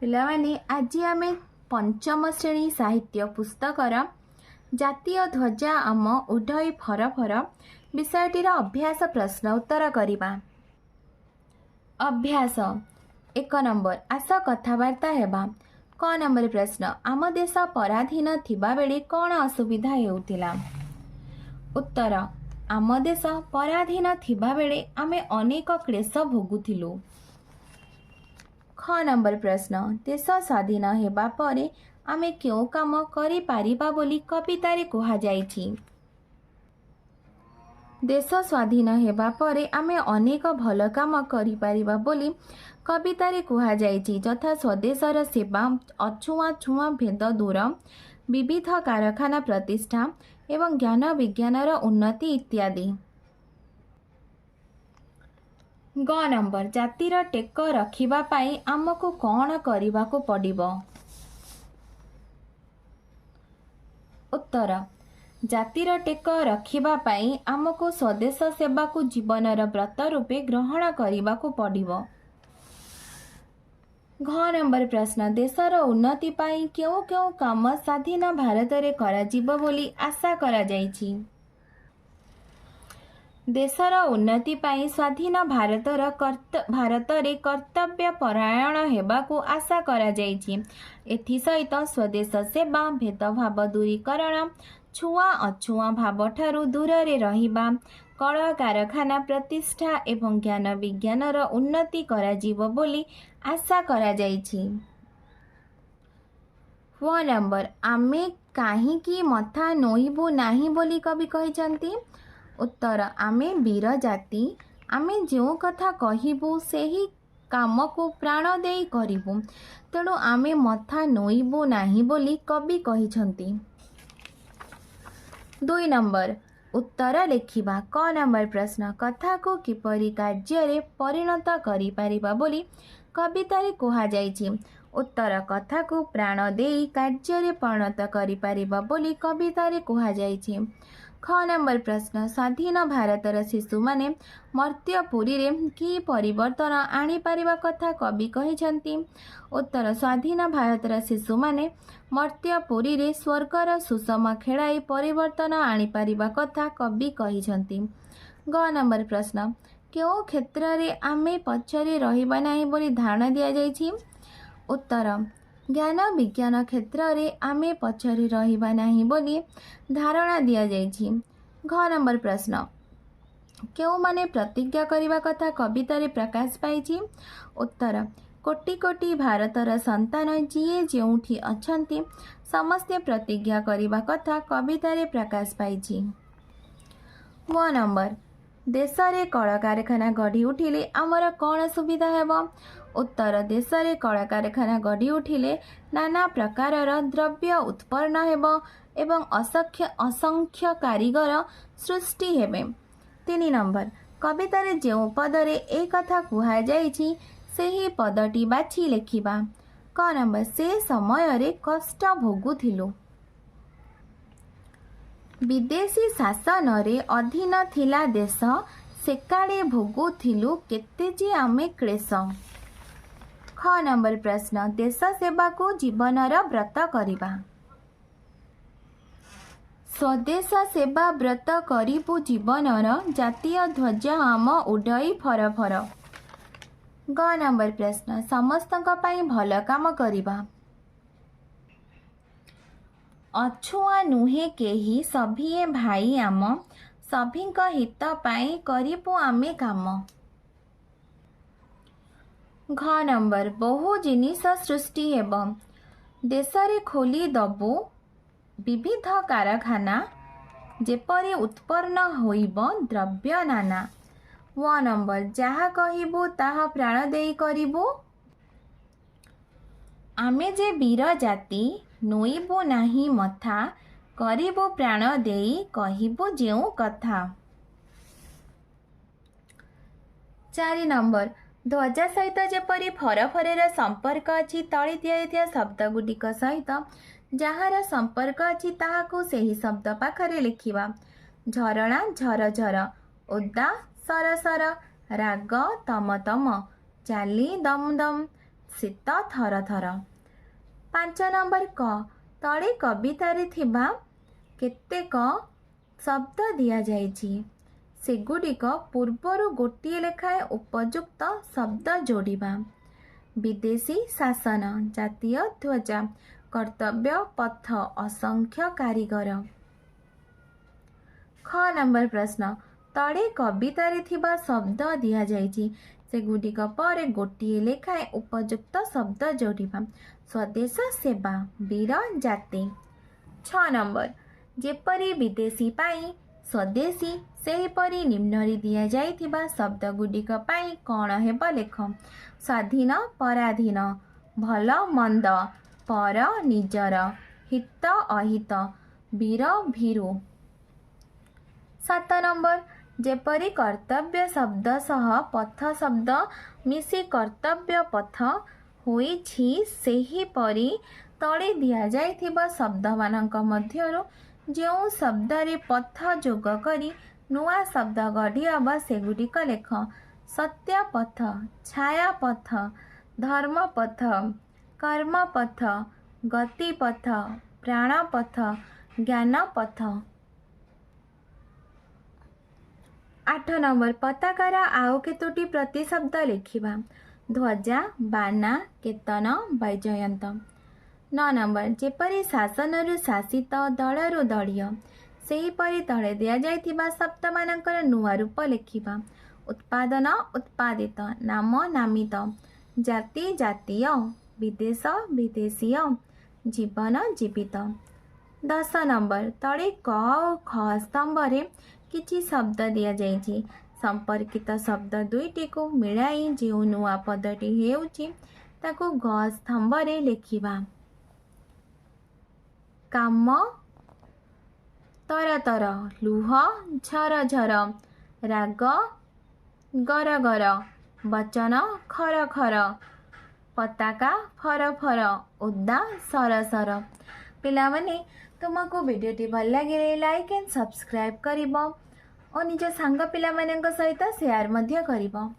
ପିଲାମାନେ ଆଜି ଆମେ ପଞ୍ଚମ ଶ୍ରେଣୀ ସାହିତ୍ୟ ପୁସ୍ତକର ଜାତୀୟ ଧ୍ୱଜା ଆମ ଉଡ଼ଇ ଫରଫର ବିଷୟଟିର ଅଭ୍ୟାସ ପ୍ରଶ୍ନ ଉତ୍ତର କରିବା। ଅଭ୍ୟାସ 1 ନମ୍ବର, ଆସ କଥାବାର୍ତ୍ତା ହେବା। କ ନମ୍ବର ପ୍ରଶ୍ନ, ଆମ ଦେଶ ପରାଧୀନ ଥିବାବେଳେ କ'ଣ ଅସୁବିଧା ହେଉଥିଲା? ଉତ୍ତର, ଆମ ଦେଶ ପରାଧୀନ ଥିବାବେଳେ ଆମେ ଅନେକ କ୍ଲେଶ ଭୋଗୁଥିଲୁ। ଖ ନମ୍ବର ପ୍ରଶ୍ନ, ଦେଶ ସ୍ୱାଧୀନ ହେବା ପରେ ଆମେ କେଉଁ କାମ କରିପାରିବା ବୋଲି କବିତାରେ କୁହାଯାଇଛି? ଦେଶ ସ୍ୱାଧୀନ ହେବା ପରେ ଆମେ ଅନେକ ଭଲ କାମ କରିପାରିବା ବୋଲି କବିତାରେ କୁହାଯାଇଛି, ଯଥା ସ୍ୱଦେଶର ସେବା, ଅଛୁଆଁଛୁଆଁ ଭେଦ ଦୂର, ବିବିଧ କାରଖାନା ପ୍ରତିଷ୍ଠା ଏବଂ ଜ୍ଞାନ ବିଜ୍ଞାନର ଉନ୍ନତି ଇତ୍ୟାଦି। ଗ ନମ୍ବର, ଜାତିର ଟେକ ରଖିବା ପାଇଁ ଆମକୁ କ'ଣ କରିବାକୁ ପଡ଼ିବ? ଉତ୍ତର, ଜାତିର ଟେକ ରଖିବା ପାଇଁ ଆମକୁ ସ୍ୱଦେଶ ସେବାକୁ ଜୀବନର ବ୍ରତ ରୂପେ ଗ୍ରହଣ କରିବାକୁ ପଡ଼ିବ। ଘ ନମ୍ବର ପ୍ରଶ୍ନ, ଦେଶର ଉନ୍ନତି ପାଇଁ କେଉଁ କେଉଁ କାମ ସ୍ୱାଧୀନ ଭାରତରେ କରାଯିବ ବୋଲି ଆଶା କରାଯାଇଛି? ଦେଶର ଉନ୍ନତି ପାଇଁ ସ୍ୱାଧୀନ ଭାରତରେ କର୍ତ୍ତବ୍ୟ ପରାୟଣ ହେବାକୁ ଆଶା କରାଯାଇଛି। ଏଥିସହିତ ସ୍ୱଦେଶ ସେବା, ଭେଦଭାବ ଦୂରୀକରଣ, ଛୁଆଁ ଅଛୁଆଁ ଭାବଠାରୁ ଦୂରରେ ରହିବା, କଳକାରଖାନା ପ୍ରତିଷ୍ଠା ଏବଂ ଜ୍ଞାନ ବିଜ୍ଞାନର ଉନ୍ନତି କରାଯିବ ବୋଲି ଆଶା କରାଯାଇଛି। ୱ ନମ୍ବର, ଆମେ କାହିଁକି ମଥା ନୋଇବୁ ନାହିଁ ବୋଲି କବି କହିଛନ୍ତି? ଉତ୍ତର, ଆମେ ବୀର ଜାତି, ଆମେ ଯେଉଁ କଥା କହିବୁ ସେହି କାମକୁ ପ୍ରାଣ ଦେଇ କରିବୁ, ତେଣୁ ଆମେ ମଥା ନୋଇବୁ ନାହିଁ ବୋଲି କବି କହିଛନ୍ତି। 2 ନମ୍ବର, ଉତ୍ତର ଲେଖିବା। କ ନମ୍ବର ପ୍ରଶ୍ନ, କଥାକୁ କିପରି କାର୍ଯ୍ୟରେ ପରିଣତ କରିପାରିବା ବୋଲି କବିତାରେ କୁହାଯାଇଛି? ଉତ୍ତର, କଥାକୁ ପ୍ରାଣ ଦେଇ କାର୍ଯ୍ୟରେ ପରିଣତ କରିପାରିବା ବୋଲି କବିତାରେ କୁହାଯାଇଛି। ଖ ନମ୍ବର ପ୍ରଶ୍ନ, ସ୍ୱାଧୀନ ଭାରତର ଶିଶୁମାନେ ମର୍ତ୍ତ୍ୟପୁରୀରେ କି ପରିବର୍ତ୍ତନ ଆଣିପାରିବା କଥା କବି କହିଛନ୍ତି? ଉତ୍ତର, ସ୍ୱାଧୀନ ଭାରତର ଶିଶୁମାନେ ମର୍ତ୍ତ୍ୟପୁରୀରେ ସ୍ୱର୍ଗର ସୁଷମ ଖେଳାଇ ପରିବର୍ତ୍ତନ ଆଣିପାରିବା କଥା କବି କହିଛନ୍ତି। ଗ ନମ୍ବର ପ୍ରଶ୍ନ, କେଉଁ କ୍ଷେତ୍ରରେ ଆମେ ପଛରେ ରହିବା ନାହିଁ ବୋଲି ଧାରଣା ଦିଆଯାଇଛି? ଉତ୍ତର, ଜ୍ଞାନ ବିଜ୍ଞାନ କ୍ଷେତ୍ରରେ ଆମେ ପଛରେ ରହିବା ନାହିଁ ବୋଲି ଧାରଣା ଦିଆଯାଇଛି। ଘ ନମ୍ବର ପ୍ରଶ୍ନ, କେଉଁମାନେ ପ୍ରତିଜ୍ଞା କରିବା କଥା କବିତାରେ ପ୍ରକାଶ ପାଇଛି? ଉତ୍ତର, କୋଟି କୋଟି ଭାରତର ସନ୍ତାନ ଯିଏ ଯେଉଁଠି ଅଛନ୍ତି ସମସ୍ତେ ପ୍ରତିଜ୍ଞା କରିବା କଥା କବିତାରେ ପ୍ରକାଶ ପାଇଛି। ୱ ନମ୍ବର, ଦେଶରେ କଳକାରଖାନା ଗଢ଼ି ଉଠିଲେ ଆମର କ'ଣ ସୁବିଧା ହେବ? ଉତ୍ତର, ଦେଶରେ କଳକାରଖାନା ଗଢ଼ି ଉଠିଲେ ନାନା ପ୍ରକାରର ଦ୍ରବ୍ୟ ଉତ୍ପନ୍ନ ହେବ ଏବଂ ଅସଂଖ୍ୟ କାରିଗର ସୃଷ୍ଟି ହେବେ। 3 ନମ୍ବର, କବିତାରେ ଯେଉଁ ପଦରେ ଏ କଥା କୁହାଯାଇଛି ସେହି ପଦଟି ବାଛି ଲେଖିବା। କ ନମ୍ବର, ସେ ସମୟରେ କଷ୍ଟ ଭୋଗୁଥିଲୁ। ବିଦେଶୀ ଶାସନରେ ଅଧୀନ ଥିଲା ଦେଶ, ସେକାଳେ ଭୋଗୁଥିଲୁ କେତେ ଯେ ଆମେ କ୍ଲେଶ। ଖ ନମ୍ବର ପ୍ରଶ୍ନ, ଦେଶ ସେବାକୁ ଜୀବନର ବ୍ରତ କରିବା। ସ୍ୱଦେଶ ସେବା ବ୍ରତ କରିବୁ ଜୀବନର, ଜାତୀୟ ଧ୍ୱଜା ଆମ ଉଡ଼ଇ ଫରଫର। ଗ ନମ୍ବର ପ୍ରଶ୍ନ, ସମସ୍ତଙ୍କ ପାଇଁ ଭଲ କାମ କରିବା। ଅଛୁଆଁ ନୁହେଁ କେହି ସଭିଏ ଭାଇ ଆମ, ସଭିଙ୍କ ହିତ ପାଇଁ କରିବୁ ଆମେ କାମ। ଘ ନମ୍ବର, ବହୁ ଜିନିଷ ସୃଷ୍ଟି ହେବ, ଦେଶରେ ଖୋଲି ଦବୁ ବିବିଧ କାରଖାନା, ଯେପରି ଉତ୍ପନ୍ନ ହୋଇବ ଦ୍ରବ୍ୟ ନାନା। ୱ ନମ୍ବର, ଯାହା କହିବୁ ତାହା ପ୍ରାଣ ଦେଇ କରିବୁ, ଆମେ ଯେ ବୀର ଜାତି ନୋଇବୁ ନାହିଁ ମଥା, କରିବୁ ପ୍ରାଣ ଦେଇ କହିବୁ ଯେଉଁ କଥା। 4 ନମ୍ବର, ଧ୍ୱଜା ସହିତ ଯେପରି ଫରଫରର ସମ୍ପର୍କ ଅଛି, ତଳେ ଦିଆଯାଇଥିବା ଶବ୍ଦଗୁଡ଼ିକ ସହିତ ଯାହାର ସମ୍ପର୍କ ଅଛି ତାହାକୁ ସେହି ଶବ୍ଦ ପାଖରେ ଲେଖିବା। ଝରଣା ଝରଝର, ଓଦା ସରସର, ରାଗ ତମ ତମ, ଚାଲି ଦମ ଦମ, शीत थर थर। 5 नंबर क तले कवितारे थिबा केतेक शब्द दिया जाइछि सेगुड़िक पूर्वरु गोटिए लेखाए उपयुक्त शब्द जोड़िबा। विदेशी शासन, जातीय ध्वजा, कर्तव्य पथ, असंख्य कारीगर। ख नंबर प्रश्न तले कवितारे थिबा शब्द दिया जाइछि सेगुड़िक पर गोटिए लेखाए उपयुक्त शब्द जोड़िबा। स्वदेश सेवा, वीर जाति। 6 नंबर जेपरी विदेशी पाई स्वदेशी सेहीपरि निम्नरे दिया जाइथिबा शब्द गुडिक पाई कौन हेब लेख। स्वाधीन पराधीन, भल मंद, पर निजर, हित अहित, वीर भीरु। 7 नंबर जेपरी कर्तव्य शब्द सह पथ शब्द मिसी कर्तव्य पथ होइछि सेहीपरि तले दिया जाइथिबा शब्द मानक मध्यरु जो शब्दरे पथ जोग करी नुआ शब्द गढ़ी हबा सेगुड़िक लेख। सत्य पथ, छाया पथ, धर्म पथ, कर्म पथ, गति पथ, प्राण पथ, ज्ञान पथ। 8 नंबर पताकार आउ केतोटी प्रतिशब्द लिखिबा। ध्वजा, बाना, केतन, वैजयंत। 9 नंबर जेपरी शासनरु शासित दलरु दलीय सेहीपरि तले दिया जाइथिबा शब्द मानकर नुआ रूप लिखिबा। उत्पादन, उत्पादित, नाम, नामित, जाति, जातीय, विदेश, विदेशीय, जीवन, जीवित। 10 नंबर तले क और ख स्तंभरे किछि शब्द दिया जाइछि संपर्कित शब्द दुईटी को मिलाई जो नुआ पदटी हेउछि ताकू ग स्तंभरे लिखिबा। काम, तर तर, लुह, झर झर, राग, गर गर, वचन, खर खर, पताका, फर फर, उद्दा, सर सर। पिलामाने तुमको वीडियोटी भल लगे लाइक एंड सब्सक्राइब करिबो और निज सांग पिलामानंक सहित शेयर मध्य करिबो।